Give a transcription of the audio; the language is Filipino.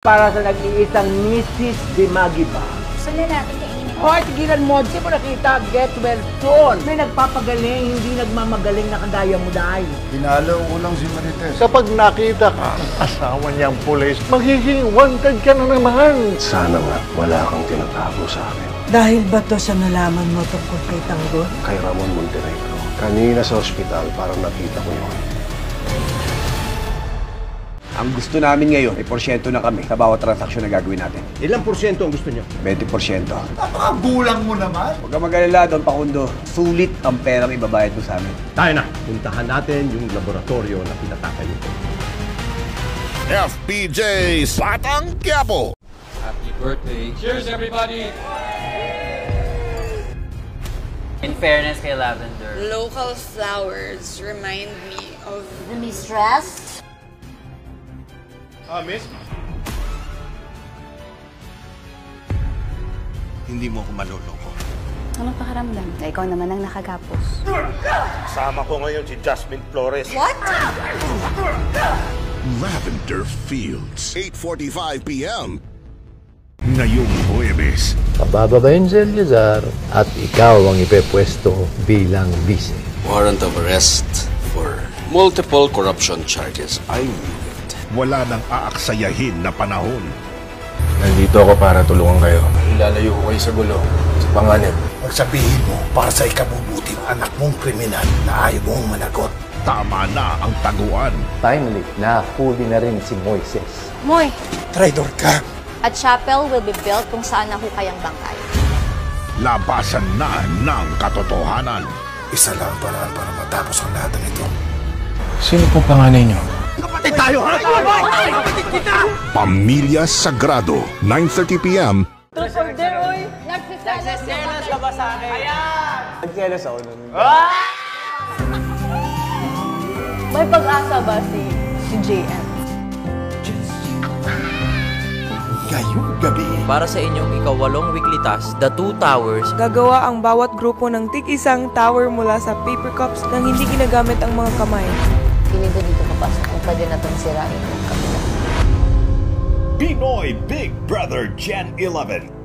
Para sa nag-iisang Mrs. Dimagiba. Saan na natin kainin? Hoy, tigilan mo. Di mo nakita, get well soon. May nagpapagaling, hindi nagmamagaling na kagaya mo dahil. Pinalo ko lang si Marites. Kapag nakita ka, asawa niyang pulis, magiging wanted ka na naman. Sana nga wala kang tinatago sa akin. Dahil ba to sa nalaman mo tungkol kay Tanggol? Kay Ramon Montenegro. Kanina sa ospital, parang nakita ko yun. Ang gusto namin ngayon, ay porsyento na kami sa bawat transaksyon na gagawin natin. Ilang porsyento ang gusto niyo? 20%. Napakagulang mo naman. Huwag kang mag-alala, Don Pakundo. Sulit ang perang ibabayad mo sa amin. Tayo na. Puntahan natin yung laboratorio na pinatakayo ko. FPJ's Batang Quiapo. Happy birthday. Cheers, everybody! In fairness kay Lavender, Local flowers remind me of the mistress. Miss? Hindi mo ako maluloko. Anong pakiramdam? Ikaw naman ang nakagapos. Kasama ko ngayon si Jasmine Flores. What? Lavender Fields. 8:45 p.m. Ngayong Huwebes. Pabababayin si Eliazar at ikaw ang ipepwesto bilang vice. Warrant of arrest for multiple corruption charges. I knew it. Wala nang aaksayahin na panahon. Nandito ako para tulungan kayo. Ilalayo ko kayo sa gulo, sa panganib. Magsabihin mo para sa ikabubuti ng anak mong kriminal na ayaw mong managot. Tama na ang taguan. Finally, nahuli na rin si Moises. Moy! Traidor ka. A chapel will be built kung saan nahukay ang bangkay. Labasan na ng katotohanan. Isa lang ang paraan para matapos ang lahat ng ito. Sino pong panganay niyo? Kapatid tayo, ha? Kapatid kita! Pamilya Sagrado. 9:30 p.m. nagsiselos ka ba sa akin? Ayan! Nagselos ako nun. May pag-asa ba si JM? Ngayong gabi. Para sa inyong ikawalong weekly task, The Two Towers, Gagawa ang bawat grupo ng tig-isang tower mula sa paper cups nang hindi ginagamit ang mga kamay. Pili ba dito papasok kung pwede natin sirain ang kapila? Pinoy Big Brother Gen 11.